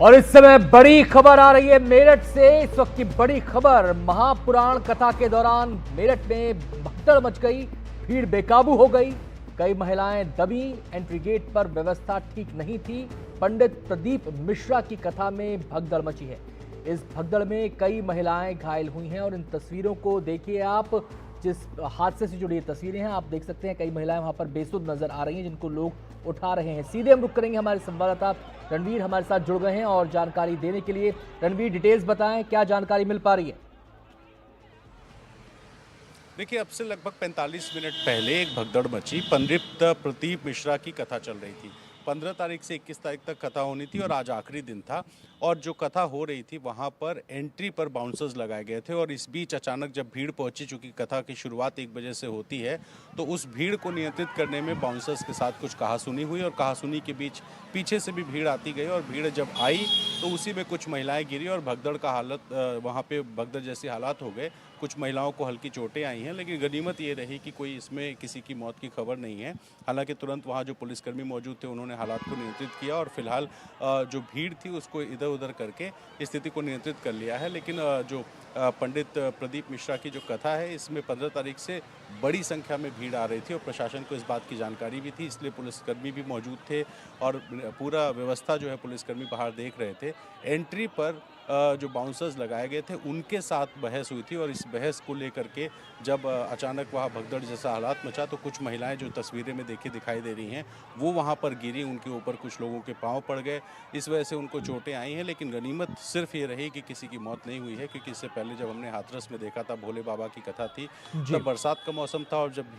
और इस समय बड़ी खबर आ रही है मेरठ से। इस वक्त की बड़ी खबर, महापुराण कथा के दौरान मेरठ में भगदड़ मच गई, भीड़ बेकाबू हो गई, कई महिलाएं दबी, एंट्री गेट पर व्यवस्था ठीक नहीं थी। पंडित प्रदीप मिश्रा की कथा में भगदड़ मची है। इस भगदड़ में कई महिलाएं घायल हुई हैं और इन तस्वीरों को देखिए आप। जिस हादसे से जुड़ी ये तस्वीरें हैं, आप देख सकते हैं कई महिलाएं वहां पर बेसुध नजर आ रही हैं जिनको लोग उठा रहे हैं। सीधे हम रुक करेंगे, हमारे संवाददाता रणवीर हमारे साथ जुड़ गए हैं और जानकारी देने के लिए। रणवीर, डिटेल्स बताएं, क्या जानकारी मिल पा रही है? देखिए, अब से लगभग 45 मिनट पहले एक भगदड़ मची। पंडित प्रदीप मिश्रा की कथा चल रही थी। 15 तारीख से 21 तारीख तक कथा होनी थी और आज आखिरी दिन था। और जो कथा हो रही थी वहाँ पर एंट्री पर बाउंसर्स लगाए गए थे और इस बीच अचानक जब भीड़ पहुंची, चूंकि कथा की शुरुआत 1 बजे से होती है, तो उस भीड़ को नियंत्रित करने में बाउंसर्स के साथ कुछ कहासुनी हुई और कहासुनी के बीच पीछे से भी भीड़ आती गई और भीड़ जब आई तो उसी में कुछ महिलाएं गिरी और भगदड़ का हालत वहाँ पे भगदड़ जैसी हालात हो गए। कुछ महिलाओं को हल्की चोटें आई हैं, लेकिन गनीमत ये रही कि कोई इसमें किसी की मौत की खबर नहीं है। हालांकि तुरंत वहाँ जो पुलिसकर्मी मौजूद थे उन्होंने हालात को नियंत्रित किया और फिलहाल जो भीड़ थी उसको इधर उधर करके स्थिति को नियंत्रित कर लिया है। लेकिन जो पंडित प्रदीप मिश्रा की जो कथा है, इसमें 15 तारीख से बड़ी संख्या में भीड़ आ रही थी और प्रशासन को इस बात की जानकारी भी थी, इसलिए पुलिसकर्मी भी मौजूद थे और पूरा व्यवस्था जो है पुलिसकर्मी बाहर देख रहे थे। एंट्री पर जो बाउंसर्स लगाए गए थे उनके साथ बहस हुई थी और इस बहस को लेकर के जब अचानक वहाँ भगदड़ जैसा हालात मचा तो कुछ महिलाएं जो तस्वीरें में दिखाई दे रही हैं वो वहाँ पर गिरी, उनके ऊपर कुछ लोगों के पांव पड़ गए, इस वजह से उनको चोटें आई हैं। लेकिन गनीमत सिर्फ ये रही कि किसी की मौत नहीं हुई है, क्योंकि इससे पहले जब हमने हाथरस में देखा था, भोले बाबा की कथा थी, तब बरसात का मौसम था और जब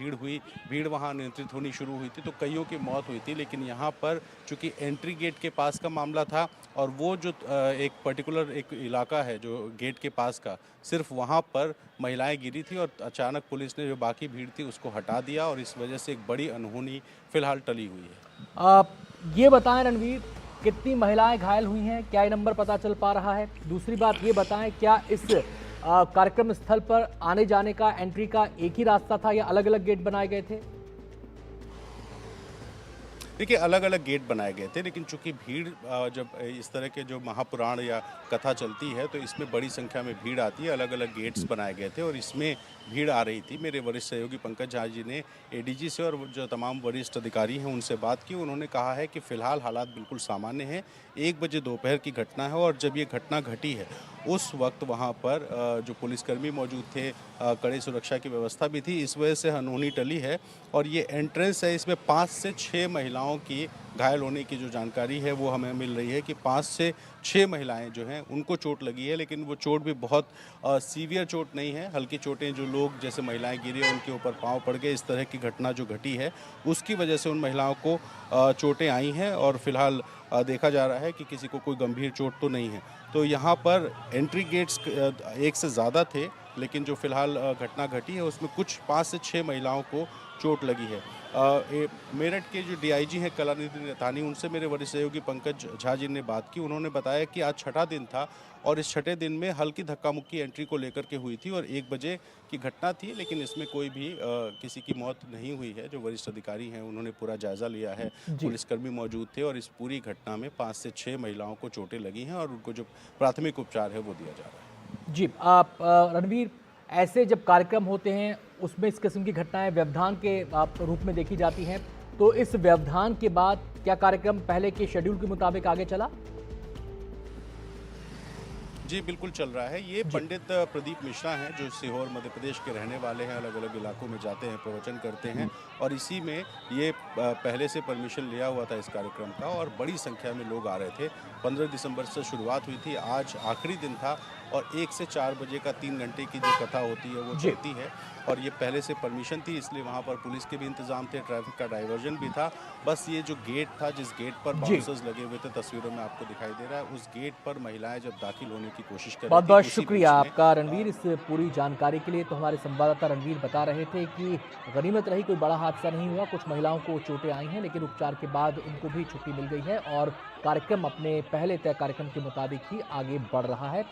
भीड़ वहाँ नियंत्रित होनी शुरू हुई थी तो कईयों की मौत हुई थी। लेकिन यहाँ पर चूँकि एंट्री गेट के पास का मामला था और वो जो एक पर्टिकुलर एक इलाका है जो गेट के पास का, सिर्फ वहाँ पर महिलाएं गिरी थी और अचानक पुलिस ने जो बाकी भीड़ थी उसको हटा दिया और इस वजह से एक बड़ी अनहोनी फिलहाल टली हुई है। आप ये बताएं रणवीर, कितनी महिलाएं घायल हुई हैं, क्या ये नंबर पता चल पा रहा है? दूसरी बात ये बताएं, क्या इस कार्यक्रम स्थल पर आने जाने का, एंट्री का एक ही रास्ता था या अलग अलग गेट बनाए गए थे? देखिए, अलग अलग गेट बनाए गए थे, लेकिन चूंकि भीड़ जब इस तरह के जो महापुराण या कथा चलती है तो इसमें बड़ी संख्या में भीड़ आती है। अलग अलग गेट्स बनाए गए थे और इसमें भीड़ आ रही थी। मेरे वरिष्ठ सहयोगी पंकज झा जी ने एडीजी से और जो तमाम वरिष्ठ अधिकारी हैं उनसे बात की। उन्होंने कहा है कि फिलहाल हालात बिल्कुल सामान्य हैं। 1 बजे दोपहर की घटना है और जब ये घटना घटी है उस वक्त वहाँ पर जो पुलिसकर्मी मौजूद थे, कड़ी सुरक्षा की व्यवस्था भी थी, इस वजह से अनहोनी टली है। और ये एंट्रेंस है, इसमें 5 से 6 महिलाओं की घायल होने की जो जानकारी है वो हमें मिल रही है कि 5 से 6 महिलाएं जो हैं उनको चोट लगी है, लेकिन वो चोट भी बहुत सीवियर चोट नहीं है, हल्की चोटें। जो लोग जैसे महिलाएं गिरी उनके ऊपर पांव पड़ गए, इस तरह की घटना जो घटी है उसकी वजह से उन महिलाओं को चोटें आई हैं और फिलहाल देखा जा रहा है कि किसी को कोई गंभीर चोट तो नहीं है। तो यहाँ पर एंट्री गेट्स एक से ज़्यादा थे, लेकिन जो फिलहाल घटना घटी है उसमें कुछ 5 से 6 महिलाओं को चोट लगी है। मेरठ के जो डीआईजी हैं कलानिधि नैथानी, उनसे मेरे वरिष्ठ सहयोगी पंकज झा जी ने बात की। उन्होंने बताया कि आज छठा दिन था और इस छठे दिन में हल्की धक्का मुक्की एंट्री को लेकर के हुई थी और 1 बजे की घटना थी, लेकिन इसमें कोई भी किसी की मौत नहीं हुई है। जो वरिष्ठ अधिकारी हैं उन्होंने पूरा जायजा लिया है, पुलिसकर्मी मौजूद थे और इस पूरी घटना में 5 से 6 महिलाओं को चोटें लगी हैं और उनको जो प्राथमिक उपचार है वो दिया जा रहा है। जी, आप रणवीर, ऐसे जब कार्यक्रम होते हैं उसमें इस किस्म की घटनाएं व्यवधान के रूप में देखी जाती हैं, तो इस व्यवधान के बाद क्या कार्यक्रम पहले के शेड्यूल के मुताबिक आगे चला? जी, बिल्कुल चल रहा है। ये पंडित प्रदीप मिश्रा हैं जो सीहोर मध्य प्रदेश के रहने वाले हैं, अलग अलग इलाकों में जाते हैं, प्रवचन करते हैं और इसी में ये पहले से परमिशन लिया हुआ था इस कार्यक्रम का और बड़ी संख्या में लोग आ रहे थे। 15 दिसंबर से शुरुआत हुई थी, आज आखिरी दिन था और 1 से 4 बजे का 3 घंटे की जो कथा होती है वो चलती है और ये पहले से परमिशन थी, इसलिए वहाँ पर पुलिस के भी इंतजाम थे, ट्रैफिक का डाइवर्जन भी था। बस ये जो गेट था, जिस गेट पर बाउंसर्स लगे हुए थे, तस्वीरों में आपको दिखाई दे रहा है, उस गेट पर महिलाएं जब दाखिल होने की कोशिश कर रही थी। बहुत बहुत शुक्रिया आपका रणवीर इस पूरी जानकारी के लिए। तो हमारे संवाददाता रणवीर बता रहे थे कि गनीमत रही, कोई बड़ा हादसा नहीं हुआ, कुछ महिलाओं को चोटें आई हैं लेकिन उपचार के बाद उनको भी छुट्टी मिल गई है और कार्यक्रम अपने पहले तय कार्यक्रम के मुताबिक ही आगे बढ़ रहा है।